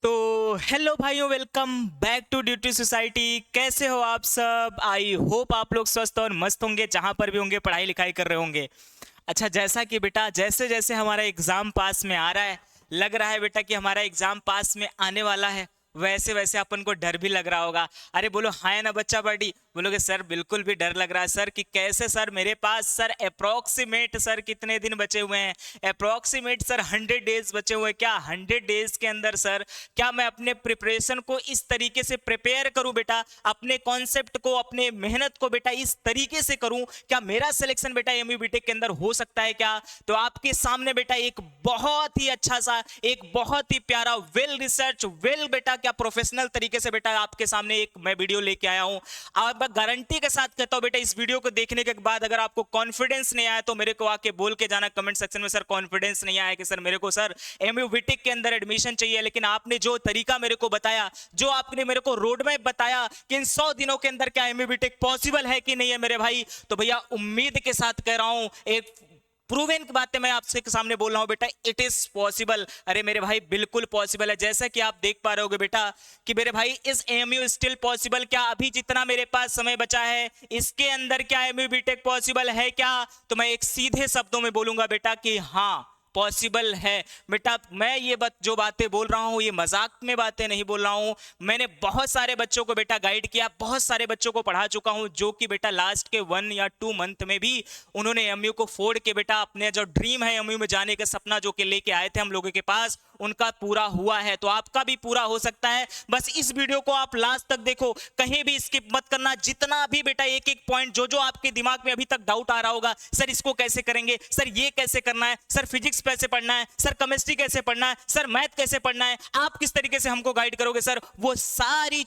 तो हेलो भाइयों, welcome back to duty society. कैसे हो आप सब? आई होप आप लोग स्वस्थ और मस्त होंगे, जहां पर भी होंगे पढ़ाई लिखाई कर रहे होंगे। अच्छा, जैसा कि बेटा जैसे जैसे हमारा एग्जाम पास में आ रहा है, लग रहा है बेटा कि हमारा एग्जाम पास में आने वाला है, वैसे वैसे अपन को डर भी लग रहा होगा। अरे बोलो हाँ या ना बच्चा पार्टी? बोलोगे सर बिल्कुल भी डर लग रहा है सर। कि कैसे सर? मेरे पास सर अप्रोक्सीमेट सर कितने दिन बचे हुए हैं? अप्रोक्सीमेट सर 100 डेज बचे हुए हैं। क्या 100 डेज के अंदर सर क्या मैं अपने प्रिपरेशन को इस तरीके से प्रिपेयर करूं बेटा, अपने कॉन्सेप्ट को, अपने मेहनत को बेटा इस तरीके से करूं, क्या मेरा सिलेक्शन बेटा एमयू बीटेक के अंदर हो सकता है क्या? तो आपके सामने बेटा एक बहुत ही अच्छा सा, एक बहुत ही प्यारा, वेल रिसर्च, वेल बेटा क्या प्रोफेशनल तरीके से बेटा आपके सामने एक मैं वीडियो लेके आया हूं। अब गारंटी के साथ कहता हूं बेटा, इस वीडियो को देखने के बाद अगर आपको कॉन्फिडेंस नहीं आया तो मेरे को आके बोल के जाना कमेंट सेक्शन में, सर कॉन्फिडेंस नहीं आया कि सर मेरे को सर एमयू बीटेक के अंदर एडमिशन चाहिए। लेकिन आपने जो तरीका मेरे को बताया, जो आपने मेरे को रोड मैप बताया कि इन 100 दिनों के अंदर क्या एमयू बीटेक पॉसिबल है कि नहीं है मेरे भाई, तो भैया उम्मीद के साथ कह रहा हूं, एक प्रूवन की बातें मैं आपसे के सामने बोल रहा हूं बेटा, इट इज पॉसिबल। अरे मेरे भाई बिल्कुल पॉसिबल है। जैसा कि आप देख पा रहे होगे बेटा कि मेरे भाई इस एमयू स्टिल पॉसिबल, क्या अभी जितना मेरे पास समय बचा है इसके अंदर क्या एमयू बीटेक पॉसिबल है क्या? तो मैं एक सीधे शब्दों में बोलूंगा बेटा कि हाँ पॉसिबल है बेटा। मैं ये जो बातें बोल रहा हूँ ये मजाक में बातें नहीं बोल रहा हूँ। मैंने बहुत सारे बच्चों को बेटा गाइड किया, बहुत सारे बच्चों को पढ़ा चुका हूँ जो कि बेटा लास्ट के 1 या 2 मंथ में भी उन्होंने एमयू को फोड़ के बेटा अपने जो ड्रीम है एमयू में जाने का सपना जो कि लेके आए थे हम लोगों के पास, उनका पूरा हुआ है। तो आपका भी पूरा हो सकता है। बस इस वीडियो को आप लास्ट तक देखो, कहीं भी स्किप मत करना। जितना भी बेटा एक एक पॉइंट जो जो आपके दिमाग में अभी तक डाउट आ रहा होगा, सर इसको कैसे करेंगे, सर ये कैसे करना है, सर फिजिक्स कैसे पढ़ना है, सर केमिस्ट्री कैसे पढ़ना है, सर मैथ कैसे पढ़ना है, आप किस तरीके से हमको गाइड करोगे सर, वो सारी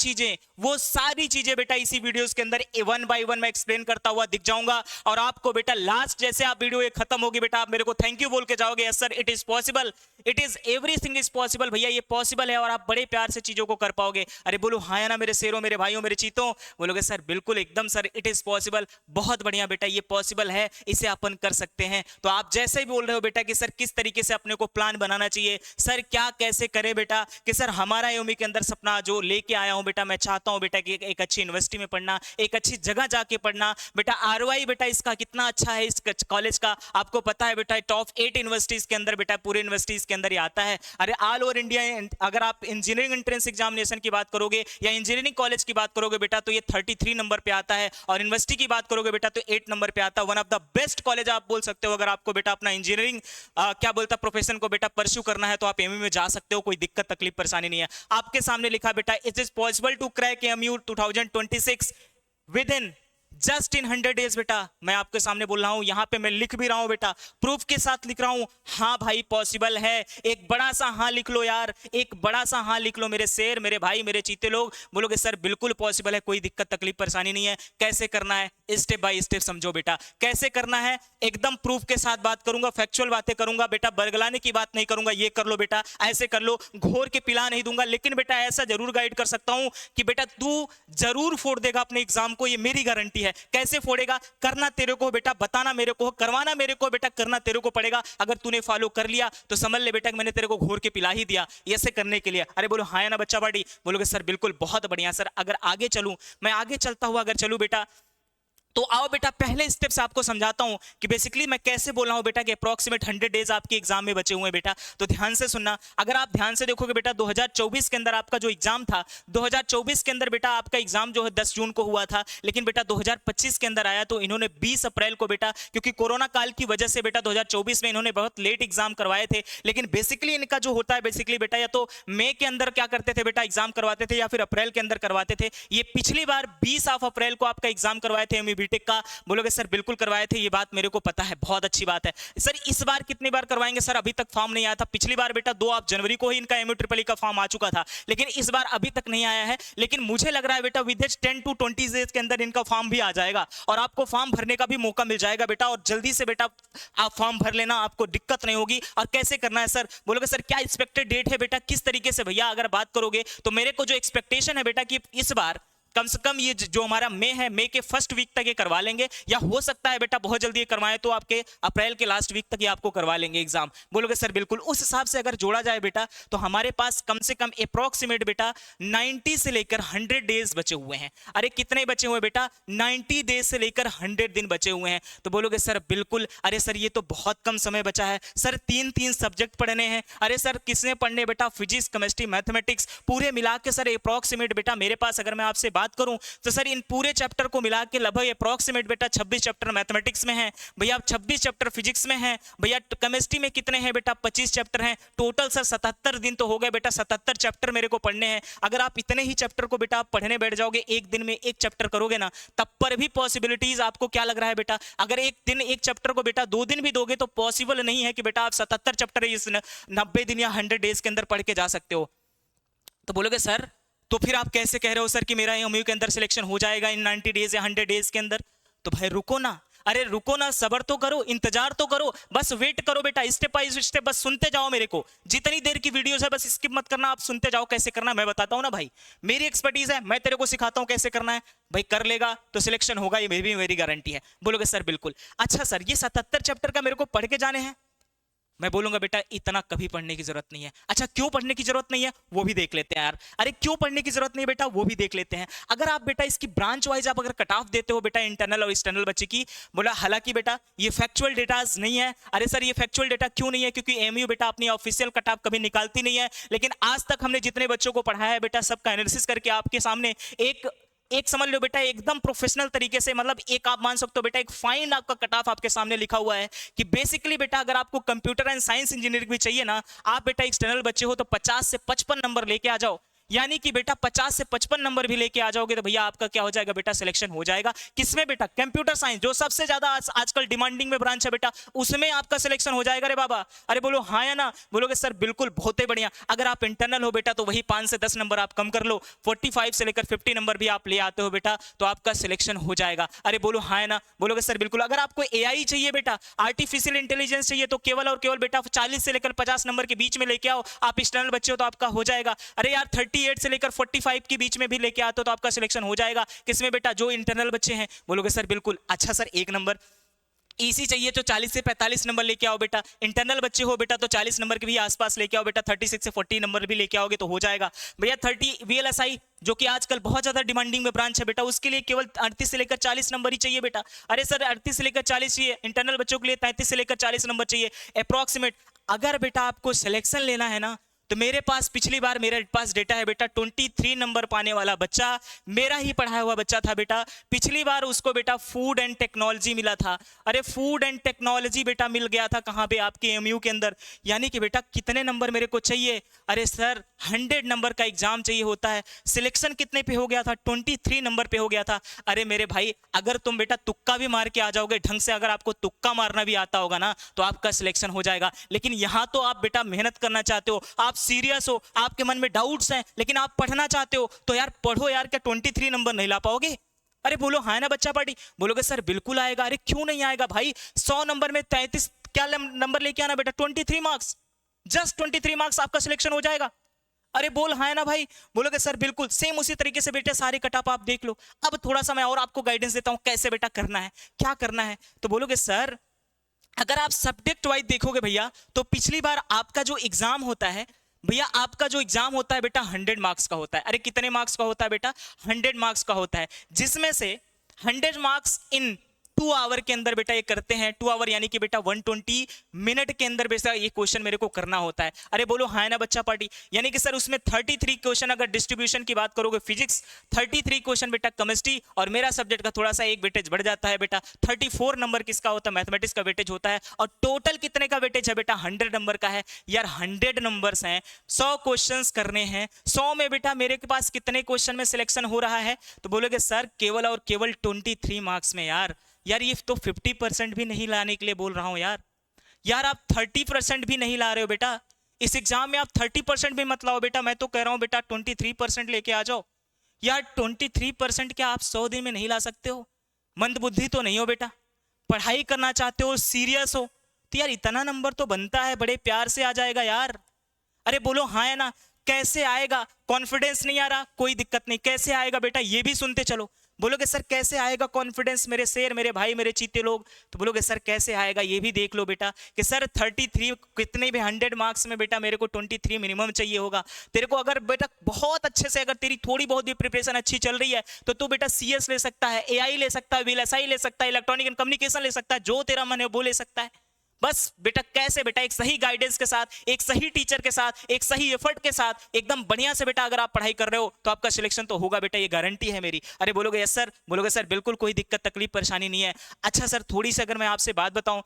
चीजें बेटा इसी वीडियोस के अंदर 1 बाय 1 मैं एक्सप्लेन करता हुआ दिख जाऊंगा। और आपको बेटा लास्ट जैसे आप वीडियो खत्म होगी बेटा, आप मेरे को थैंक यू बोल के जाओगे, yes sir it is possible, it is everything is possible. भैया ये पॉसिबल है और आप बड़े प्यार से चीजों को कर पाओगे। अरे बोलो हाँ या ना मेरे शेरों, मेरे भाइयों, मेरे चीतों? बोलोगे सर बिल्कुल एकदम सर इट इज पॉसिबल। बहुत बढ़िया बेटा, ये पॉसिबल है, इसे अपन कर सकते हैं। तो आप जैसे ही बोल रहे हो बेटा कि सर किस तरीके से अपने को प्लान बनाना चाहिए, सर क्या कैसे करें बेटा, कि सर हमारा एमयू के अंदर सपना जो लेके आया हूं बेटा, मैं चाहता हूं बेटा कि एक अच्छी यूनिवर्सिटी में पढ़ना, एक अच्छी जगह जाके पढ़ना। बेटा आरओआई बेटा इसका कितना अच्छा है इस कॉलेज का, आपको पता है बेटा टॉप 8 यूनिवर्सिटीज के अंदर बेटा, पूरे यूनिवर्सिटीज के अंदर ये आता है। अरे ऑल ओवर इंडिया अगर आप इंजीनियरिंग एंट्रेंस एग्जामिनेशन की बात करोगे या इंजीनियरिंग कॉलेज की बात करोगे बेटा, तो ये 33 नंबर पे आता है। और यूनिवर्सिटी की बात करोगे बेटा तो 8 नंबर पे आता है। One of the best college आप बोल सकते हो। अगर आपको बेटा अपना इंजीनियरिंग क्या बोलता प्रोफेशन को बेटा परस्यू करना है तो आप एमयू में जा सकते हो, कोई दिक्कत तकलीफ परेशानी नहीं है। आपके सामने लिखा बेटा it is possible to crack MU 2026 within just in 100 days. बेटा मैं आपके सामने बोल रहा हूं, यहां पे मैं लिख भी रहा हूं बेटा, प्रूफ के साथ लिख रहा हूं, हाँ भाई पॉसिबल है। एक बड़ा सा हाँ लिख लो यार, एक बड़ा सा हाँ लिख लो मेरे शेर, मेरे भाई, मेरे चीते लोग। बोलोगे सर बिल्कुल पॉसिबल है, कोई दिक्कत तकलीफ परेशानी नहीं है। कैसे करना है स्टेप बाय स्टेप समझो बेटा, कैसे करना है एकदम प्रूफ के साथ बात करूंगा, फैक्चुअल बातें करूंगा बेटा, बरगलाने की बात नहीं करूंगा, ये कर लो बेटा, ऐसे कर लो, घोर के पिला नहीं दूंगा। लेकिन बेटा ऐसा जरूर गाइड कर सकता हूं कि बेटा तू जरूर फोड़ देगा अपने एग्जाम को, ये मेरी गारंटी है। कैसे फोड़ेगा? करना तेरे को बेटा, बताना मेरे को, करवाना मेरे को बेटा, करना तेरे को पड़ेगा। अगर तूने फॉलो कर लिया तो समझ ले बेटा मैंने तेरे को घोर के पिला ही दिया ऐसे करने के लिए। अरे बोलो हाँ या ना बच्चा पार्टी? बोलोगे सर बिल्कुल बहुत बढ़िया सर। अगर आगे चलूं, मैं आगे चलता हुआ अगर चलूं बेटा, तो आओ बेटा पहले स्टेप से आपको समझाता हूं कि बेसिकली मैं कैसे बोल रहा हूं बेटा कि अप्रॉक्सीमेट 100 डेज आपके एग्जाम में बचे हुए हैं बेटा। तो ध्यान से सुनना, अगर आप ध्यान से देखोगे बेटा 2024 के अंदर आपका जो एग्जाम था, 2024 के अंदर बेटा आपका एग्जाम जो है 10 जून को हुआ था। लेकिन बेटा 2025 के अंदर आया तो इन्होंने 20 अप्रैल को बेटा, क्योंकि कोरोना काल की वजह से बेटा 2024 में इन्होंने बहुत लेट एग्जाम करवाए थे। लेकिन बेसिकली इनका जो होता है बेसिकली बेटा, या तो मई के अंदर क्या करते थे बेटा एग्जाम करवाते थे, या फिर अप्रैल के अंदर करवाते थे। ये पिछली बार 20 अप्रैल को आपका एग्जाम करवाए थे एमयू बीटेक का। बोलोगे सर बिल्कुल करवाए थे, ये बात मेरे को पता है, बहुत अच्छी बात है। सर इस बार कितनी बार करवाएंगे? सर अभी तक फॉर्म नहीं आया था। पिछली बार बेटा 2 जनवरी को ही इनका एमयू ट्रिपल ई का फॉर्म आ चुका था, लेकिन इस बार अभी तक नहीं आया है। लेकिन मुझे लग रहा है बेटा विद 10 to 20 डेज के अंदर इनका फॉर्म भी आ जाएगा और आपको फॉर्म भरने का भी मौका मिल जाएगा बेटा। और जल्दी से बेटा आप फॉर्म भर लेना, आपको दिक्कत नहीं होगी। और कैसे करना है सर? बोलोगे सर क्या एक्सपेक्टेड डेट है बेटा, किस तरीके से? भैया अगर बात करोगे तो मेरे को जो एक्सपेक्टेशन है बेटा कि इस बार कम से कम ये जो हमारा मई है, मई के फर्स्ट वीक तक ये करवा लेंगे, या हो सकता है बेटा बहुत जल्दी ये करवाएं तो आपके अप्रैल के लास्ट वीक तक ये आपको करवा लेंगे एग्जाम। बोलोगे सर बिल्कुल। उस हिसाब से अगर जोड़ा जाए बेटा तो हमारे पास कम से कम अप्रोक्सीमेट बेटा 90 से लेकर 100 डेज बचे हुए हैं। अरे कितने बचे हुए बेटा? 90 डेज से लेकर 100 दिन बचे हुए हैं। तो बोलोगे सर बिल्कुल। अरे सर ये तो बहुत कम समय बचा है सर, 3 सब्जेक्ट पढ़ने हैं। अरे सर किसने पढ़ने बेटा? फिजिक्स, केमिस्ट्री, मैथमेटिक्स पूरे मिला के सर अप्रोक्सीमेट बेटा मेरे पास अगर मैं आपसे बात करूं तो सर इन पूरे चैप्टर को मिला के लगभग अप्रोक्सीमेट बेटा 26 चैप्टर मैथमेटिक्स में है भैया, 26 चैप्टर फिजिक्स में है भैया, केमिस्ट्री में कितने हैं बेटा? 25 चैप्टर हैं टोटल। सर 77 दिन तो हो गए बेटा, 77 चैप्टर मेरे को पढ़ने हैं। अगर आप इतने ही चैप्टर को बेटा आप पढ़ने बैठ जाओगे, एक दिन में एक चैप्टर करोगे ना, तब पर भी पॉसिबिलिटीज आपको क्या लग रहा है बेटा? अगर एक दिन एक चैप्टर को बेटा 2 दिन भी दोगे तो पॉसिबल नहीं है कि बेटा आप 77 चैप्टर इस 90 दिन या 100 डेज के अंदर पढ़ के जा सकते हो। तो बोलोगे सर तो फिर आप कैसे कह रहे हो सर कि मेरा एमयू के अंदर सिलेक्शन हो जाएगा इन 90 डेज या 100 डेज के अंदर? तो भाई रुको ना, अरे रुको ना, सब्र तो करो, इंतजार तो करो, बस वेट करो बेटा, स्टेप बाय स्टेप बस सुनते जाओ मेरे को। जितनी देर की वीडियोस है बस स्किप मत करना, आप सुनते जाओ। कैसे करना मैं बताता हूं ना भाई, मेरी एक्सपर्टीज है, मैं तेरे को सिखाता हूं कैसे करना है भाई। कर लेगा तो सिलेक्शन होगा, ये मेरी गारंटी है। बोलोगे सर बिल्कुल। अच्छा सर ये 77 चैप्टर का मेरे को पढ़ के जाने हैं? मैं बोलूंगा बेटा इतना कभी पढ़ने की जरूरत नहीं है। अच्छा क्यों पढ़ने की जरूरत नहीं है वो भी देख लेते हैं यार। अरे क्यों पढ़ने की जरूरत नहीं है बेटा वो भी देख लेते हैं। अगर आप बेटा इसकी ब्रांच वाइज आप अगर कट ऑफ देते हो बेटा इंटरनल और एक्सटर्नल बच्चे की, बोला हालांकि बेटा ये फैक्चुअल डेटाज नहीं है। अरे सर ये फैक्चुअल डेटा क्यों नहीं है? क्योंकि एमयू बेटा अपनी ऑफिशियल कट ऑफ कभी निकालती नहीं है, लेकिन आज तक हमने जितने बच्चों को पढ़ाया है बेटा सबका एनालिसिस करके आपके सामने एक समझ लो बेटा एकदम प्रोफेशनल तरीके से, मतलब एक आप मान सकते हो बेटा एक फाइन आपका कट ऑफ आपके सामने लिखा हुआ है कि बेसिकली बेटा अगर आपको कंप्यूटर एंड साइंस इंजीनियरिंग भी चाहिए ना, आप बेटा एक्सटर्नल बच्चे हो तो 50 से 55 नंबर लेके आ जाओ। यानी कि बेटा 50 से 55 नंबर भी लेके आ जाओगे तो भैया आपका क्या हो जाएगा बेटा? सिलेक्शन हो जाएगा। किसमें बेटा? कंप्यूटर साइंस, जो सबसे ज्यादा आजकल डिमांडिंग में ब्रांच है बेटा, उसमें आपका सिलेक्शन हो जाएगा रे बाबा। अरे बोलो हाँ या ना? बोलोगे सर बिल्कुल, बहुत ही बढ़िया। अगर आप इंटरनल हो बेटा तो वही 5 से 10 नंबर आप कम कर लो, 45 से लेकर 50 नंबर भी आप ले आते हो बेटा तो आपका सिलेक्शन हो जाएगा। अरे बोलो हाँ या ना? बोलोगे सर बिल्कुल। अगर आपको AI चाहिए बेटा, आर्टिफिशियल इंटेलिजेंस चाहिए तो केवल और केवल बेटा 40 से लेकर 50 नंबर के बीच में लेके आओ, आप एक्सटर्नल बच्चे हो तो आपका हो जाएगा। अरे यार 38 से लेकर 45 के बीच में भी लेके आते हो तो आपका सिलेक्शन हो जाएगा। किसमें बेटा? जो इंटरनल बच्चे हैं। बोलोगे सर बिल्कुल। अच्छा सर 1 नंबर ईसी चाहिए तो 40 से 45 नंबर लेके आओ बेटा। इंटरनल बच्चे हो बेटा तो 40 नंबर के भी आसपास लेके आओ बेटा, 36 से 40 नंबर भी लेके आओगे तो हो जाएगा भैया। 30 VLSI जो कि आजकल बहुत ज्यादा डिमांडिंग में ब्रांच है बेटा, उसके लिए केवल 38 से लेकर 40 नंबर ही चाहिए बेटा। अरे सर 38 से लेकर 40 चाहिए, इंटरनल बच्चों के लिए 33 से लेकर 40 नंबर चाहिए अप्रोक्सीमेट। अगर बेटा आपको सिलेक्शन लेना है ना तो मेरे पास पिछली बार मेरे पास डेटा है बेटा, 23 नंबर पाने वाला बच्चा, मेरा ही पढ़ाया हुआ बच्चा था बेटा, पिछली बार उसको बेटा फूड एंड टेक्नोलॉजी मिला था। अरे फूड एंड टेक्नोलॉजी बेटा मिल गया था कहाँ पे? आपके एमयू के अंदर। यानी कि बेटा कितने नंबर मेरे को चाहिए? अरे सर 100 नंबर का एग्जाम चाहिए होता है, सिलेक्शन कितने पे हो गया था? 23 नंबर पे हो गया था। अरे मेरे भाई अगर तुम बेटा तुक्का भी मार के आ जाओगे ढंग से, अगर आपको तुक्का मारना भी आता होगा ना तो आपका सिलेक्शन हो जाएगा। लेकिन यहाँ तो आप बेटा मेहनत करना चाहते हो, आप सीरियस हो, आपके मन में डाउट्स हैं, लेकिन आप पढ़ना चाहते हो तो यार पढ़ो यार। क्या 23 नंबर नहीं ला पाओगे? अरे बोलो हाँ ना बच्चा पार्टी? बोलोगे सर बिल्कुल आएगा। अरे क्यों नहीं आएगा भाई? 100 नंबर में 33 क्या नंबर लेके आना बेटा? 23 मार्क्स, जस्ट 23 मार्क्स आपका सिलेक्शन हो जाएगा। अरे बोल हाँ ना भाई? बोलोगे सर बिल्कुल। सेम उसी तरीके से बेटा सारे कट ऑफ आप देख लो। अब थोड़ा सा मैं और आपको गाइडेंस देता हूं कैसे बेटा करना है, क्या करना है। तो बोलोगे सर अगर आप सब्जेक्ट वाइज देखोगे भैया तो पिछली बार आपका जो एग्जाम होता है भैया, आपका जो एग्जाम होता है बेटा 100 मार्क्स का होता है। अरे कितने मार्क्स का होता है बेटा? 100 मार्क्स का होता है, जिसमें से 100 मार्क्स इन 2 आवर के अंदर बेटा ये करते हैं। 2 आवर यानी कि बेटा 120 मिनट के अंदर बेटा ये क्वेश्चन मेरे को करना होता है। अरे बोलो हाँ ना बच्चा पार्टी? यानी कि सर उसमें 33 क्वेश्चन अगर डिस्ट्रीब्यूशन की बात करोगे फिजिक्स, 33 क्वेश्चन बेटा केमिस्ट्री, और मेरा सब्जेक्ट का थोड़ा सा एक वेटेज बढ़ जाता है बेटा, 34 नंबर किसका होता है? मैथमेटिक्स का वेटेज होता है। और टोटल कितने का वेटेज है बेटा? 100 नंबर का है यार। 100 नंबर्स हैं, 100 क्वेश्चन करने हैं, 100 में बेटा मेरे के पास कितने क्वेश्चन में सिलेक्शन हो रहा है? तो बोलोगे सर केवल और केवल 23 मार्क्स में। यार ये तो 50% भी नहीं लाने के लिए बोल रहा हूं यार आप 30% भी नहीं ला रहे हो बेटा। इस एग्जाम में आप 30% भी मत लाओ बेटा, मैं तो कह रहा हूं बेटा 23% लेके आ जाओ। यार 23% क्या आप 100 दिन में नहीं ला सकते हो? मंदबुद्धि तो नहीं हो बेटा? पढ़ाई करना चाहते हो, सीरियस हो तो यार इतना नंबर तो बनता है, बड़े प्यार से आ जाएगा यार। अरे बोलो हाँ है ना? कैसे आएगा, कॉन्फिडेंस नहीं आ रहा, कोई दिक्कत नहीं, कैसे आएगा बेटा ये भी सुनते चलो। बोलोगे सर कैसे आएगा कॉन्फिडेंस मेरे शेर, मेरे भाई, मेरे चीते लोग, तो बोलोगे सर कैसे आएगा ये भी देख लो बेटा कि सर 33 कितने भी 100 मार्क्स में बेटा मेरे को 23 मिनिमम चाहिए होगा। तेरे को अगर बेटा बहुत अच्छे से, अगर तेरी थोड़ी बहुत भी प्रिपरेशन अच्छी चल रही है तो तू बेटा CS ले सकता है, AI ले सकता है, VLSI ले सकता है, इलेक्ट्रॉनिक एंड कम्युनिकेशन ले सकता है, जो तेरा मन है वो ले सकता है। बस बेटा कैसे बेटा एक सही गाइडेंस के साथ, एक सही टीचर के साथ, एक सही एफर्ट के साथ एकदम बढ़िया से बेटा अगर आप पढ़ाई कर रहे हो तो आपका सिलेक्शन तो होगा बेटा, ये गारंटी है मेरी। अरे बोलोगे यस सर, बोलोगे सर बिल्कुल कोई दिक्कत तकलीफ परेशानी नहीं है। अच्छा सर थोड़ी सी अगर मैं आपसे बात बताऊं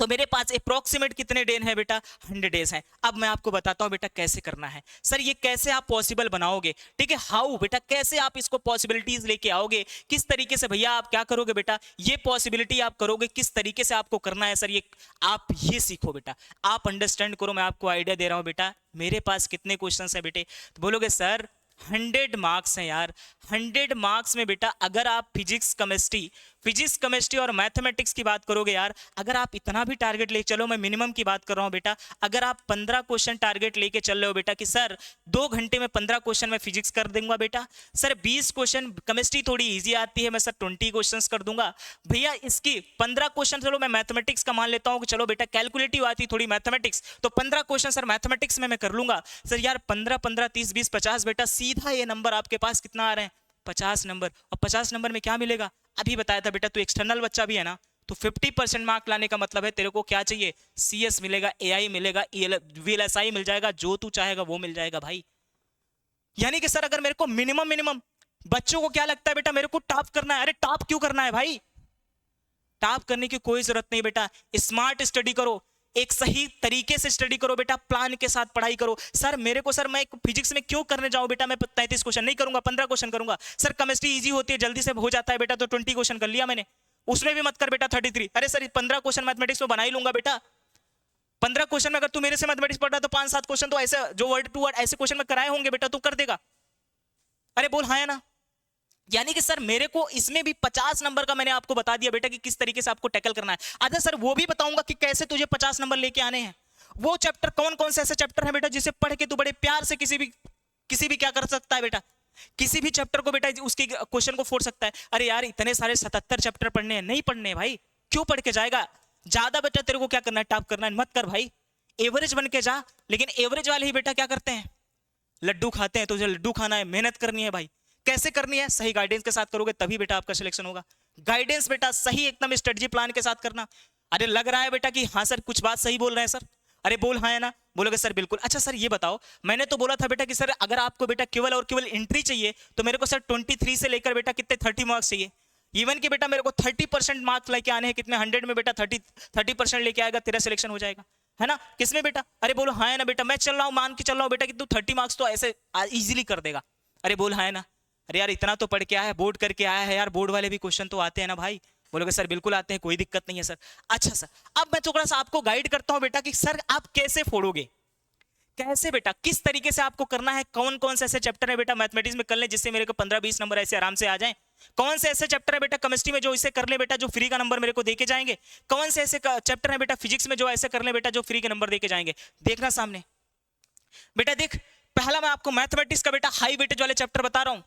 तो मेरे पास अप्रोक्सीमेट कितने डेज हैं बेटा, 100 डेज हैं। अब मैं आपको बताता हूं बेटा कैसे करना है। सर ये कैसे आप पॉसिबल बनाओगे, ठीक है, हाउ बेटा कैसे आप इसको पॉसिबिलिटीज लेके आओगे, किस तरीके से भैया आप क्या करोगे बेटा, ये पॉसिबिलिटी आप करोगे किस तरीके से आपको करना है सर, ये आप ये सीखो बेटा, आप अंडरस्टैंड करो, मैं आपको आइडिया दे रहा हूं बेटा। मेरे पास कितने क्वेश्चन है बेटे, तो बोलोगे सर 100 मार्क्स हैं यार। 100 मार्क्स में बेटा अगर आप फिजिक्स केमिस्ट्री और मैथमेटिक्स की बात करोगे यार, अगर आप इतना भी टारगेट ले चलो, मैं मिनिमम की बात कर रहा हूं बेटा, अगर आप 15 क्वेश्चन टारगेट लेके चल रहे हो बेटा कि सर 2 घंटे में 15 क्वेश्चन मैं फिजिक्स कर दूंगा बेटा, सर 20 क्वेश्चन केमिस्ट्री थोड़ी ईजी आती है, मैं सर 20 क्वेश्चन कर दूंगा भैया, इसकी 15 क्वेश्चन चलो मैं मैथमेटिक्स का मान लेता हूँ कि चलो बेटा कैलकुलेटिव आती थोड़ी मैथमेटिक्स, तो 15 क्वेश्चन सर मैथमेटिक्स में मैं कर लूंगा। सर यार 15 15 30 20 50 बेटा सीधा ये नंबर आपके पास कितना आ रहे हैं, 50 नंबर। और 50 नंबर में क्या मिलेगा, अभी बताया था बेटा तू एक्सटर्नल बच्चा भी है ना, तो 50% मार्क लाने का मतलब है तेरे को क्या चाहिए, CS मिलेगा, AI मिलेगा, VLSI मिल जाएगा, जो तू चाहेगा वो मिल जाएगा भाई। यानी कि सर अगर मेरे को मिनिमम बच्चों को क्या लगता है बेटा मेरे को टॉप करना है, अरे टॉप क्यों करना है भाई, टॉप करने की कोई जरूरत नहीं बेटा, स्मार्ट स्टडी करो, एक सही तरीके से स्टडी करो बेटा, प्लान के साथ पढ़ाई करो। सर मेरे को सर मैं फिजिक्स में क्यों करने जाऊं बेटा, मैं 33 क्वेश्चन नहीं करूंगा, 15 क्वेश्चन करूंगा। सर केमिस्ट्री इजी होती है, जल्दी से हो जाता है बेटा, तो 20 क्वेश्चन कर लिया मैंने, उसमें भी मत कर बेटा 33। अरे सर 15 क्वेश्चन मैथमेटिक्स में बना ही लूंगा बेटा, 15 क्वेश्चन में अगर तू मेरे से मैथमेटिक्स पढ़ रहा है तो 5-7 क्वेश्चन तो ऐसे जो वर्ड टू वर्ड ऐसे क्वेश्चन में कराए होंगे बेटा, तू कर देगा। अरे बोल हाँ या ना। यानी कि सर मेरे को इसमें भी 50 नंबर का मैंने आपको बता दिया बेटा कि किस तरीके से आपको टैकल करना है। अच्छा सर वो भी बताऊंगा कि कैसे तुझे 50 नंबर लेके आने हैं। वो चैप्टर कौन कौन से ऐसे चैप्टर है बेटा जिसे पढ़ के तू बड़े प्यार से किसी भी क्या कर सकता है बेटा, किसी भी चैप्टर को बेटा उसके क्वेश्चन को फोड़ सकता है। अरे यार इतने सारे 77 चैप्टर पढ़ने हैं, नहीं पढ़ने भाई, क्यों पढ़ के जाएगा, ज्यादा बेटा तेरे को क्या करना है, टॉप करना है, मत कर भाई, एवरेज बन के जा। लेकिन एवरेज वाले ही बेटा क्या करते हैं, लड्डू खाते हैं, तुझे लड्डू खाना है, मेहनत करनी है भाई, कैसे करनी है, सही गाइडेंस के साथ करोगे तभी बेटा आपका सिलेक्शन होगा। गाइडेंस बेटा सही एकदम स्ट्रेटजी प्लान के साथ करना। अरे लग रहा है बेटा कि हाँ सर कुछ बात सही बोल रहे हैं सर, अरे बोल हाँ है ना, बोलोगे सर बिल्कुल। अच्छा सर ये बताओ, मैंने तो बोला था बेटा कि सर अगर आपको बेटा केवल और केवल एंट्री चाहिए तो मेरे को सर 23 से लेकर बेटा कितने 30 मार्क्स चाहिए, इवन कि बेटा मेरे को 30% मार्क्स लेके आने हैं, कितने 100 में बेटा 30% लेके आएगा तेरा सिलेक्शन हो जाएगा, है ना, किसमें बेटा, अरे बोलो हाँ है ना बेटा, मैं चल रहा हूँ मान के चल रहा हूँ बेटा कि तू 30 मार्क्स तो ऐसे इजीली कर देगा, अरे बोल हाँ है ना। अरे यार इतना तो पढ़ के आया है, बोर्ड करके आया है यार, बोर्ड वाले भी क्वेश्चन तो आते हैं ना भाई, बोलोगे सर बिल्कुल आते हैं, कोई दिक्कत नहीं है सर। अच्छा सर अब मैं थोड़ा सा आपको गाइड करता हूं बेटा कि सर आप कैसे फोड़ोगे, कैसे बेटा किस तरीके से आपको करना है, कौन कौन से ऐसे चैप्टर है बेटा मैथमेटिक्स में कर ले जिससे मेरे को 15-20 नंबर ऐसे आराम से आ जाएं, कौन से ऐसे चैप्टर है बेटा केमिस्ट्री में जो इसे कर ले बेटा जो फ्री का नंबर मेरे को देके जाएंगे, कौन से ऐसे चैप्टर है बेटा फिजिक्स में जो ऐसे कर ले बेटा जो फ्री के नंबर देके जाएंगे। देखना सामने बेटा, देख पहला मैं आपको मैथमेटिक्स का बेटा हाई वेटेज वाले चैप्टर बता रहा हूं,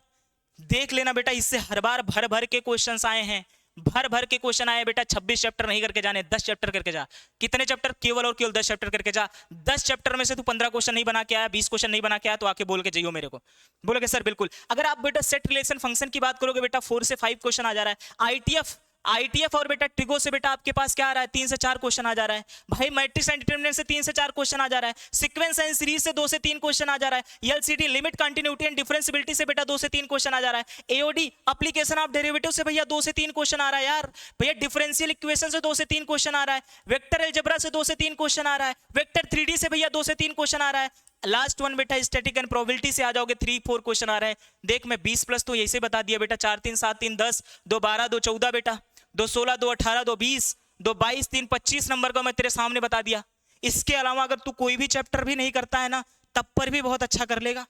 देख लेना बेटा, इससे हर बार भर भर के क्वेश्चंस आए हैं, भर भर के क्वेश्चन आए बेटा। 26 चैप्टर नहीं करके जाने, 10 चैप्टर करके जा। कितने चैप्टर, केवल और केवल 10 चैप्टर करके जा। 10 चैप्टर में से तू 15 क्वेश्चन नहीं बना के आया, 20 क्वेश्चन नहीं बना के आया तो आके बोल के जाइयो मेरे को, बोलोगे सर बिल्कुल। अगर आप बेटा सेट रिलेशन फंक्शन की बात करोगे बेटा 4 से 5 क्वेश्चन आ जा रहा है। आईटीएफ और बेटा ट्रिगो से बेटा आपके पास क्या आ रहा है, 3 से 4 क्वेश्चन आ जा रहा है भाई। मैट्रिक्स एंड डिटरमिनेंट से 3 से 4 क्वेश्चन आ जा रहा है। सीक्वेंस एंड सीरीज से 2 से 3 क्वेश्चन आ जा रहा है। LCD limit continuity and differentiability से बेटा 2 से 3 क्वेश्चन आ जा रहा है। एओडी एप्लीकेशन ऑफ डेरिवेटिव से भैया 2 से 3 क्वेश्चन आ रहा है यार भैया। डिफरेंशियल इक्वेशन से 2 से 3 क्वेश्चन आ रहा है। वेक्टर अलजेब्रा से 2 से 3 क्वेश्चन आ रहा है। वेक्टर 3D से भैया 2 से 3 क्वेश्चन आ रहा है। लास्ट वन बेटा स्टैटिक एंड प्रोबेबिलिटी से आ जाओगे, 3-4 क्वेश्चन आ रहा है। देख मैं 20 प्लस तो यही बता दिया बेटा, 4 3 7 3 10, 2 12 2 14 बेटा, 2 16 2 18 2 20, 2 22 3 25 नंबर का मैं तेरे सामने बता दिया। इसके अलावा अगर तू कोई भी चैप्टर भी नहीं करता है ना तब पर भी बहुत अच्छा कर लेगा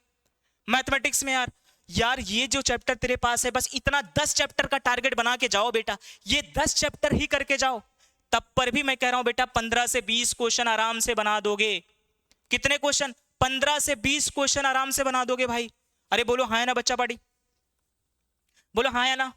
मैथमेटिक्स में यार ये जो चैप्टर तेरे पास है बस इतना 10 चैप्टर का टारगेट बना के जाओ बेटा, ये 10 चैप्टर ही करके जाओ, तब पर भी मैं कह रहा हूं बेटा 15 से 20 क्वेश्चन आराम से बना दोगे। कितने क्वेश्चन, 15 से 20 क्वेश्चन आराम से बना दोगे भाई। अरे बोलो हाँ या ना बच्चा पार्टी, बोलो हाँ या ना।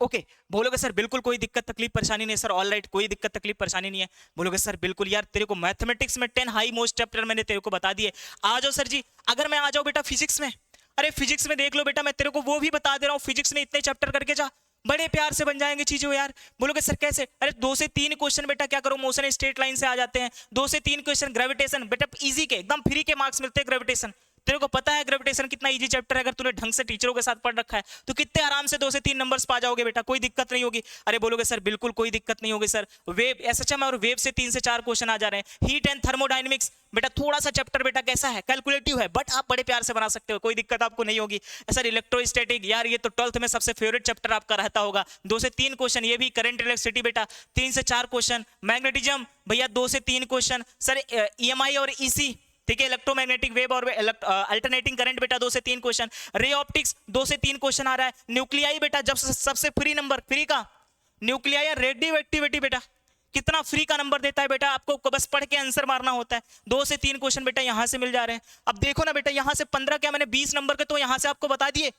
ओके बोलोगे सर बिल्कुल कोई दिक्कत तकलीफ परेशानी नहीं है सर, ऑल राइट कोई दिक्कत तकलीफ परेशानी नहीं है। बोलोगे सर बिल्कुल यार तेरे को मैथमेटिक्स में 10 हाई मोस्ट चैप्टर मैंने तेरे को बता दिए, आ जाओ सर जी। अगर मैं आ जाऊं बेटा फिजिक्स में, अरे फिजिक्स में देख लो बेटा, मैं तेरे को वो भी बता दे रहा हूँ, फिजिक्स में इतने चैप्टर करके जा, बड़े प्यार से बन जाएंगे चीजें यार। बोलोगे सर कैसे, अरे 2 से 3 क्वेश्चन बेटा क्या करो, मोशन स्ट्रेट लाइन से आ जाते हैं, 2 से 3 क्वेश्चन ग्रेविटेशन बेटा इजी के एकदम फ्री के मार्क्स मिलते हैं ग्रेविटेशन। तेरे को पता है ग्रेविटेशन कितना इजी चैप्टर है, अगर तूने ढंग से टीचरों के साथ पढ़ रखा है तो कितने आराम से 2 से 3 नंबर्स पा जाओगे बेटा, कोई दिक्कत नहीं होगी। अरे बोलोगे सर बिल्कुल कोई दिक्कत नहीं होगी सर, वेव एसएचएम और वेव से 3 से 4 क्वेश्चन आ जा रहे हैं, हीट एंड थर्मोडायनेमिक्स बेटा थोड़ा सा चैप्टर बेटा कैसा है, कैलकुलेटिव है, बट आप बड़े प्यार से बना सकते हो, कोई दिक्कत आपको नहीं होगी। सर इलेक्ट्रोस्टैटिक यार ये तो 12th में सबसे फेवरेट चैप्टर आपका रहता होगा, 2 से 3 क्वेश्चन, ये भी करंट इलेक्ट्रिसिटी बेटा 3 से 4 क्वेश्चन, मैग्नेटिज्म भैया 2 से 3 क्वेश्चन, सर ईएमआई और ईसी ठीक है, इलेक्ट्रोमैग्नेटिक वेव और अल्टरनेटिंग करंट बेटा 2 से 3 क्वेश्चन, रे ऑप्टिक्स 2 से 3 क्वेश्चन आ रहा है, न्यूक्लियाई बेटा जब सबसे फ्री नंबर, फ्री का न्यूक्लियाई रेडियो एक्टिविटी बेटा कितना फ्री का नंबर देता है बेटा, आपको बस पढ़ के आंसर मारना होता है, 2 से 3 क्वेश्चन बेटा यहां से मिल जा रहे हैं। अब देखो ना बेटा यहां से 15 क्या मैंने 20 नंबर के तो यहां से आपको बता दिए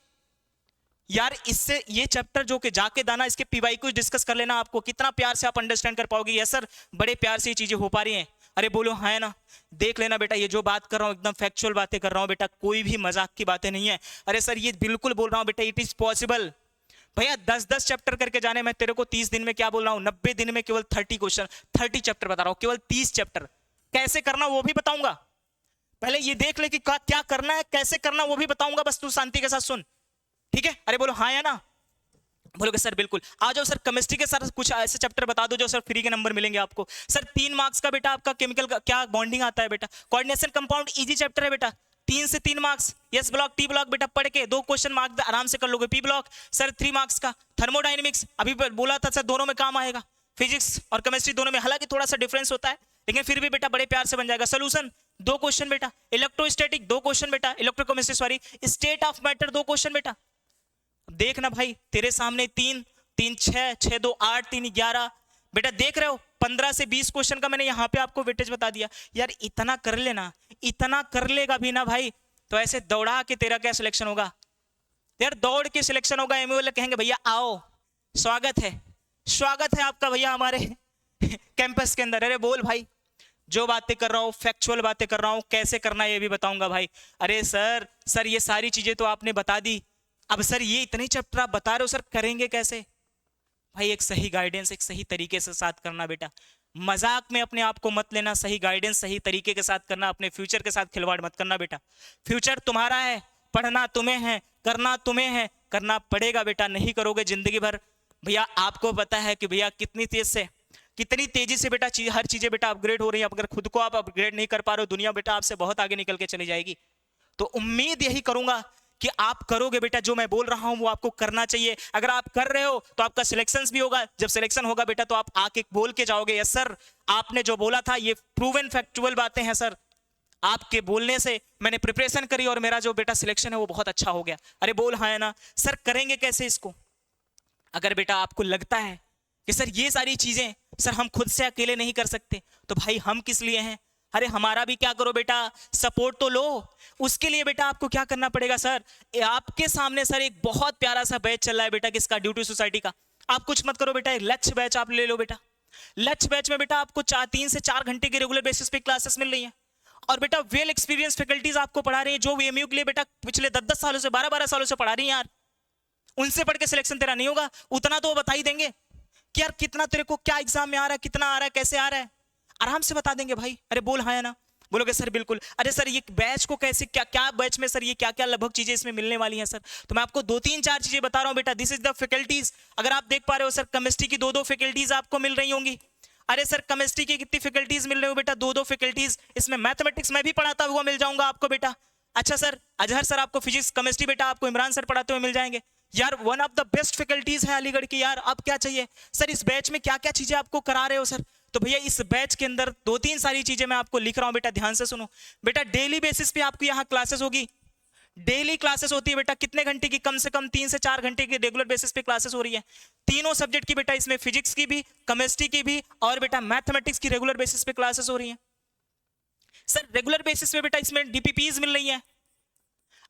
यार। इससे ये चैप्टर जो कि जाके दाना इसके पीवाई कुछ डिस्कस कर लेना, आपको कितना प्यार से आप अंडरस्टैंड कर पाओगे। यस सर बड़े प्यार से ये चीजें हो पा रही हैं। अरे बोलो हाँ है ना, देख लेना बेटा ये जो बात कर रहा हूँ एकदम फैक्चुअल बातें कर रहा हूँ बेटा, कोई भी मजाक की बातें नहीं है। अरे सर ये बिल्कुल बोल रहा हूँ बेटा, इट इज पॉसिबल भैया 10-10 चैप्टर करके जाने, मैं तेरे को 30 दिन में क्या बोल रहा हूँ 90 दिन में केवल 30 क्वेश्चन 30 चैप्टर बता रहा हूँ, केवल 30 चैप्टर कैसे करना वो भी बताऊंगा। पहले ये देख ले कि क्या करना है कैसे करना वो भी बताऊंगा, बस तू शांति के साथ सुन ठीक है। अरे बोलो हाँ या ना, बोलोगे सर बिल्कुल। आ जाओ सर केमिस्ट्री के साथ कुछ ऐसे चैप्टर बता दो जो सर फ्री के नंबर मिलेंगे आपको। सर 3 मार्क्स का बेटा आपका केमिकल का क्या बॉन्डिंग आता है बेटा, कोऑर्डिनेशन कंपाउंड इजी चैप्टर है बेटा, 3 से 3 marks, yes block T block बेटा पढ़ के 2 क्वेश्चन मार्क आराम से कर लोगे। पी ब्लॉक सर 3 मार्क्स का, थर्मोडायनेमिक्स अभी बोला था सर दोनों में काम आएगा, फिजिक्स और केमिस्ट्री दोनों में, हालांकि थोड़ा सा डिफरेंस होता है लेकिन फिर भी बेटा बड़े प्यार से बन जाएगा। सोल्यूशन 2 क्वेश्चन बेटा, इलेक्ट्रोस्टैटिक 2 क्वेश्चन बेटा, electrochemistry sorry, state of matter 2 question बेटा। देख ना भाई तेरे सामने 3 3 6 6 2 8 3 11 बेटा देख रहे हो, 15 से 20 क्वेश्चन का मैंने यहाँ पे आपको वेटेज बता दिया यार। इतना कर लेना, इतना कर लेगा भी ना भाई तो ऐसे दौड़ा के तेरा क्या सिलेक्शन होगा यार, दौड़ के सिलेक्शन होगा। एमयू वाले कहेंगे भैया आओ स्वागत है आपका भैया हमारे कैंपस के अंदर। अरे बोल भाई, जो बातें कर रहा हूँ फैक्चुअल बातें कर रहा हूँ, कैसे करना है ये भी बताऊंगा भाई। अरे सर ये सारी चीजें तो आपने बता दी, अब सर ये इतने चैप्टर आप बता रहे हो सर करेंगे कैसे भाई। एक सही गाइडेंस एक सही तरीके से साथ करना बेटा, मजाक में अपने आप को मत लेना, सही गाइडेंस सही तरीके के साथ करना, अपने फ्यूचर के साथ खिलवाड़ मत करना बेटा। फ्यूचर तुम्हारा है, पढ़ना तुम्हें है, करना तुम्हें है, करना पड़ेगा बेटा, नहीं करोगे जिंदगी भर भैया। आपको पता है कि भैया कितनी तेजी से बेटा हर चीजें बेटा अपग्रेड हो रही है। अगर खुद को आप अपग्रेड नहीं कर पा रहे हो, दुनिया बेटा आपसे बहुत आगे निकल के चली जाएगी। तो उम्मीद यही करूंगा कि आप करोगे बेटा, जो मैं बोल रहा हूं वो आपको करना चाहिए। अगर आप कर रहे हो तो आपका सिलेक्शन भी होगा, जब सिलेक्शन होगा बेटा तो आप आके बोल के जाओगे यस सर आपने जो बोला था ये प्रूवन फैक्चुअल बातें हैं सर, आपके बोलने से मैंने प्रिपरेशन करी और मेरा जो बेटा सिलेक्शन है वो बहुत अच्छा हो गया। अरे बोल हाँ है ना। सर करेंगे कैसे इसको, अगर बेटा आपको लगता है कि सर ये सारी चीजें सर हम खुद से अकेले नहीं कर सकते तो भाई हम किस लिए हैं। अरे हमारा भी क्या करो बेटा, सपोर्ट तो लो। उसके लिए बेटा आपको क्या करना पड़ेगा सर, आपके सामने सर एक बहुत प्यारा सा बैच चल रहा है बेटा, किसका, ड्यूटी सोसाइटी का। आप कुछ मत करो बेटा, एक लक्ष्य बैच आप ले लो बेटा। लक्ष्य बैच में बेटा आपको 3 से 4 घंटे की रेगुलर बेसिस पे क्लासेस मिल रही हैं और बेटा वेल एक्सपीरियंस फैकल्टीज आपको पढ़ा रही हैं, जो एमयू के लिए बेटा पिछले 10-10 सालों से 12-12 सालों से पढ़ा रही हैं यार। उनसे पढ़ के सिलेक्शन तेरा नहीं होगा, उतना तो वो बता ही देंगे कि यार कितना तेरे को क्या एग्जाम में आ रहा है, कितना आ रहा है, कैसे आ रहा है, आराम से बता देंगे भाई। अरे बोल हाँ या ना, बोलोगे सर बिल्कुल। अरे सर ये बैच को कैसे क्या क्या बैच में सर ये क्या क्या लगभग चीजें इसमें मिलने वाली हैं सर, तो मैं आपको 2-3-4 चीजें बता रहा हूं बेटा। This is the faculties. अगर आप देख पा रहे हो सर केमिस्ट्री की 2-2 फैकल्टीज आपको मिल रही होंगी। अरे सर केमिस्ट्री की कितनी फैकल्टीज मिल रही हो बेटा, 2-2 फैकल्टीज। इसमें मैथमेटिक्स मैं भी पढ़ाता हुआ मिल जाऊंगा आपको बेटा। अच्छा सर अजहर सर आपको फिजिक्स केमिस्ट्री बेटा आपको इमरान सर पढ़ाते हुए मिल जाएंगे यार। One of the best faculties है अलीगढ़ की यार, आप क्या चाहिए सर। इस बैच में क्या क्या चीजें आपको करा रहे हो सर, तो भैया इस बैच के अंदर 2-3 सारी चीजें मैं आपको लिख रहा हूं बेटा, ध्यान से सुनो बेटा। डेली बेसिस पे आपको यहाँ क्लासेस होगी, डेली क्लासेस होती है बेटा। कितने घंटे की, कम से कम 3 से 4 घंटे की रेगुलर बेसिस पे क्लासेस हो रही है, तीनों सब्जेक्ट की बेटा। इसमें फिजिक्स की भी, केमिस्ट्री की भी और बेटा मैथमेटिक्स की रेगुलर बेसिस पे क्लासेस हो रही है। सर रेगुलर बेसिस पे बेटा इसमें डीपीपीज मिल रही है।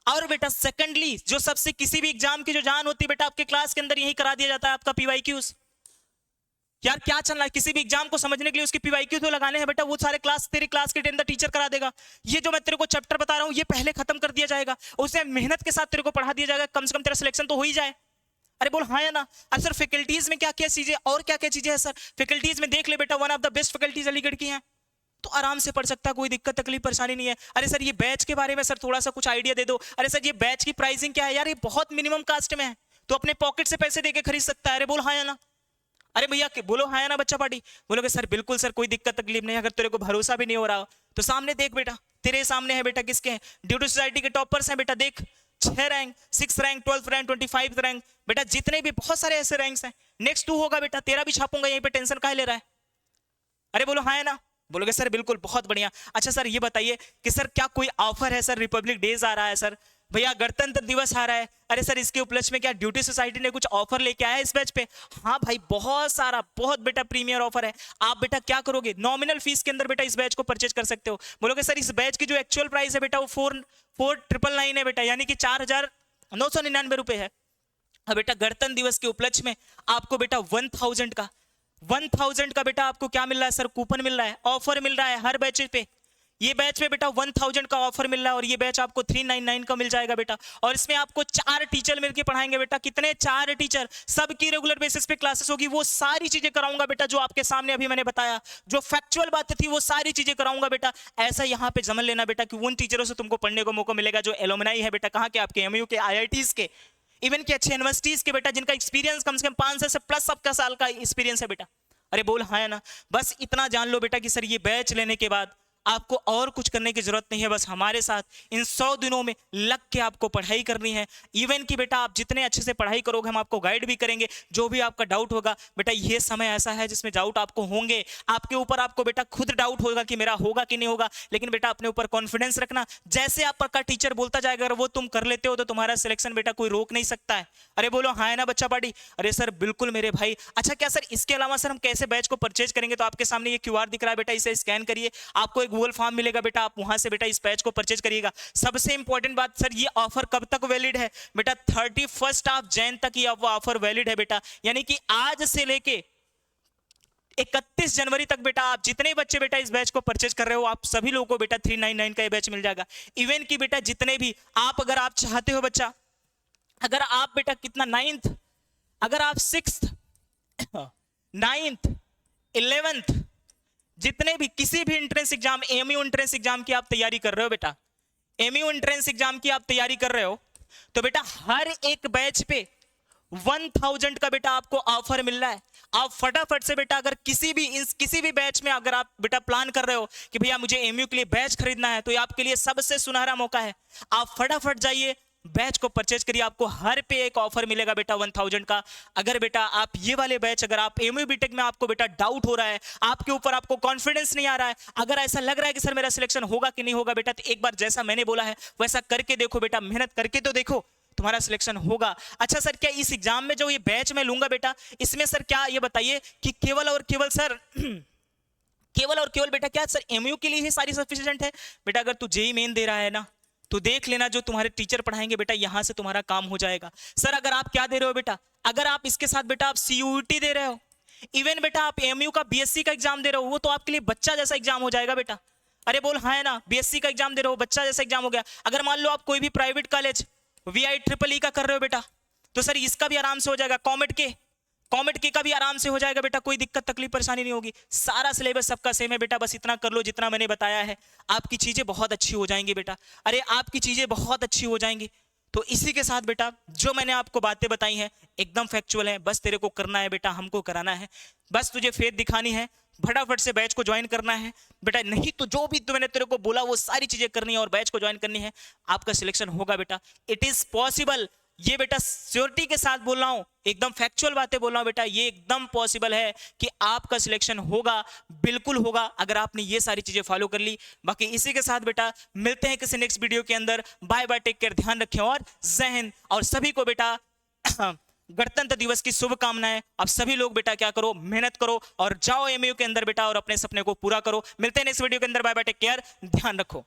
और बेटा सेकंडली जो सबसे किसी भी एग्जाम की जो जान होती है बेटा आपके क्लास के अंदर यही करा दिया जाता है आपका पीवाईक्यूज। यार क्या चल रहा है, किसी भी एग्जाम को समझने के लिए उसकी पीवाईक्यू तो लगाने हैं बेटा, वो सारे क्लास तेरी क्लास के अंदर टीचर करा देगा। ये जो मैं तेरे को चैप्टर बता रहा हूँ ये पहले खत्म कर दिया जाएगा, उसे मेहनत के साथ तेरे को पढ़ा दिया जाएगा, कम से कम तेरा सिलेक्शन तो हो ही जाए। अरे बोल हाँ या ना। अब सर फैकल्टीज में क्या क्या चीजें और क्या क्या चीजें हैं सर? फैकल्टीज में देख ले बेटा, one of the best faculties Aligarh की हैं, तो आराम से पढ़ सकता है, कोई दिक्कत तकलीफ परेशानी नहीं है। अरे सर ये बैच के बारे में सर थोड़ा सा कुछ आइडिया दे दो। अरे सर ये बैच की प्राइसिंग क्या है? यार ये बहुत मिनिमम कास्ट में है, तो अपने पॉकेट से पैसे देके खरीद सकता है। अरे बोल हाँ या ना। अरे भैया बोलो हाँ या ना बच्चा पार्टी। बोलोगे सर बिल्कुल सर, कोई दिक्कत तकलीफ नहीं। अगर तेरे को भरोसा भी नहीं हो रहा तो सामने देख बेटा, तेरे सामने है बेटा, किसके हैं? ड्यूटी सोसाइटी के टॉपर्स हैं बेटा, देख 6 रैंक, 6 रैंक, 12 रैंक, 25 रैंक, बेटा जितने भी बहुत सारे ऐसे रैंक्स हैं। नेक्स्ट 2 होगा बेटा, तेरा भी छापूंगा यहीं पे, टेंशन काहे ले रहा है? अरे बोलो हाँ या ना। बोलोगे सर बिल्कुल, बहुत बढ़िया। अच्छा सर ये बताइए कि सर क्या कोई ऑफर है सर? रिपब्लिक डेज आ रहा है सर, भैया गणतंत्र दिवस आ रहा है, अरे सर इसके उपलक्ष्य में क्या ड्यूटी सोसाइटी ने कुछ ऑफर लेके आया है इस बैच पे? हाँ भाई बहुत सारा, बहुत बेटा प्रीमियर ऑफर है। आप बेटा क्या करोगे, नॉमिनल फीस के अंदर बेटा इस बैच को परचेज कर सकते हो। बोलोगे सर इस बैच की जो एक्चुअल प्राइस है बेटा वो 4,999 है बेटा, यानी कि 4,999 रुपए है। अब बेटा गणतंत्र दिवस के उपलक्ष्य में आपको बेटा 1000 का बेटा आपको क्या मिल रहा है सर? कूपन मिल रहा है, ऑफर मिल रहा है हर बैच पे। ये बैच पे बेटा 1000 का ऑफर मिल रहा है और ये बैच आपको 399 का मिल जाएगा बेटा। और इसमें आपको 4 टीचर मिलकर पढ़ाएंगे बेटा। कितने? 4 टीचर, सबकी रेगुलर बेसिस पे क्लासेस होगी। वो सारी चीजें कराऊंगा बेटा जो आपके सामने अभी मैंने बताया, जो फैक्चुअल बातें थी वो सारी चीजें कराऊंगा बेटा। ऐसा यहाँ पे समझ लेना बेटा कि उन टीचरों से तुमको पढ़ने को मौका मिलेगा जो एलुमनाई है बेटा, कहाँ के? आपके एमयू के, IITs के, इवन के अच्छे यूनिवर्सिटीज के बेटा, जिनका एक्सपीरियंस कम से कम 5 से प्लस सबका साल का एक्सपीरियंस है बेटा। अरे बोल हाँ या ना। बस इतना जान लो बेटा कि सर ये बैच लेने के बाद आपको और कुछ करने की जरूरत नहीं है, बस हमारे साथ इन 100 दिनों में लग के आपको पढ़ाई करनी है। इवन कि बेटा आप जितने अच्छे से पढ़ाई करोगे हम आपको गाइड भी करेंगे। जो भी आपका डाउट होगा बेटा, ये समय ऐसा है जिसमें डाउट आपको होंगे, आपके ऊपर आपको बेटा खुद डाउट होगा कि मेरा होगा कि नहीं होगा, लेकिन बेटा अपने ऊपर कॉन्फिडेंस रखना। जैसे आपका टीचर बोलता जाएगा अगर वो तुम कर लेते हो तो तुम्हारा सिलेक्शन बेटा कोई रोक नहीं सकता है। अरे बोलो हाँ है ना बच्चा पार्टी। अरे सर बिल्कुल मेरे भाई। अच्छा क्या सर इसके अलावा सर हम कैसे बैच को परचेज करेंगे? तो आपके सामने ये QR दिख रहा है बेटा, इसे स्कैन करिए, आपको एक गूगल फॉर्म मिलेगा बेटा, आप वहां से बेटा इस बैच को परचेज करिएगा। सबसे इंपॉर्टेंट बात सर, ये ऑफर कब तक वैलिड है बेटा? 31 जैन तक ये ऑफर वैलिड है बेटा, यानी कि आज से लेके 31 जनवरी तक बेटा आप जितने बच्चे बेटा इस बैच को परचेज कर रहे हो आप सभी लोगों को बेटा 399 का ये बैच मिल जाएगा। इवन की बेटा जितने भी आप, अगर आप चाहते हो बच्चा, अगर आप बेटा कितना 9th, अगर आप 6th 9th 11th जितने भी किसी भी entrance exam, MU entrance exam की आप तैयारी कर रहे हो बेटा, एमयू एंट्रेंस एग्जाम की आप तैयारी कर रहे हो, तो बेटा हर एक बैच पे 1000 का बेटा आपको ऑफर मिल रहा है। आप फटाफट से बेटा अगर किसी भी बैच में अगर आप बेटा प्लान कर रहे हो कि भैया मुझे एमयू के लिए बैच खरीदना है, तो ये आपके लिए सबसे सुनहरा मौका है। आप फटाफट जाइए बैच को परचेज करिए, आपको हर पे एक ऑफर मिलेगा बेटा 1000 का। अगर बेटा आप ये वाले बैच, अगर आप एमयू बीटेक में आपको बेटा डाउट हो रहा है, आपके ऊपर आपको कॉन्फिडेंस नहीं आ रहा है, अगर ऐसा लग रहा है कि सर मेरा सिलेक्शन होगा कि नहीं होगा बेटा, तो एक बार जैसा मैंने बोला है वैसा करके देखो बेटा, मेहनत करके तो देखो, तुम्हारा सिलेक्शन होगा। अच्छा सर क्या इस एग्जाम में जो ये बैच मैं लूंगा बेटा, इसमें सर क्या ये बताइए कि केवल और केवल सर केवल और केवल बेटा क्या सर एमयू के लिए ही सारी सफिशिएंट है बेटा? अगर तू जेईई मेन दे रहा है ना, तो देख लेना जो तुम्हारे टीचर पढ़ाएंगे बेटा यहां से तुम्हारा काम हो जाएगा। सर अगर आप क्या दे रहे हो बेटा, अगर आप इसके साथ बेटा आप CUET दे रहे हो, इवन बेटा आप एमयू का BSc का एग्जाम दे रहे हो, वो तो आपके लिए बच्चा जैसा एग्जाम हो जाएगा बेटा। अरे बोल हाँ है ना, BSc का एग्जाम दे रहे हो, बच्चा जैसा एग्जाम हो गया। अगर मान लो आप कोई भी प्राइवेट कॉलेज VIEEE का कर रहे हो बेटा, तो सर इसका भी आराम से हो जाएगा। कॉमेट के का भी आराम से हो जाएगा बेटा, कोई दिक्कत तकलीफ परेशानी नहीं होगी। सारा सिलेबस सबका सेम है बेटा, बस इतना कर लो जितना मैंने बताया है, आपकी चीजें बहुत अच्छी हो जाएंगी बेटा। अरे आपकी चीजें बहुत अच्छी हो जाएंगी। तो इसी के साथ बेटा जो मैंने आपको बातें बताई हैं एकदम फैक्चुअल है, बस तेरे को करना है बेटा, हमको कराना है, बस तुझे फेथ दिखानी है, फटाफट से बैच को ज्वाइन करना है बेटा। नहीं तो जो भी मैंने तेरे को बोला वो सारी चीजें करनी है और बैच को ज्वाइन करनी है, आपका सिलेक्शन होगा बेटा। इट इज पॉसिबल, ये बेटा श्योरिटी के साथ बोल रहा हूं, एकदम फैक्चुअल बातें बोल रहा हूं बेटा, ये एकदम पॉसिबल है कि आपका सिलेक्शन होगा, बिल्कुल होगा, अगर आपने ये सारी चीजें फॉलो कर ली। बाकी इसी के साथ बेटा मिलते हैं किसी नेक्स्ट वीडियो के अंदर। बाय बाय, टेक केयर, ध्यान रखें और जय हिंद। और सभी को बेटा गणतंत्र दिवस की शुभकामनाएं। अब सभी लोग बेटा क्या करो, मेहनत करो और जाओ एमयू के अंदर बेटा और अपने सपने को पूरा करो। मिलते हैं नेक्स्ट वीडियो के अंदर, बाय बाय, टेक केयर, ध्यान रखो।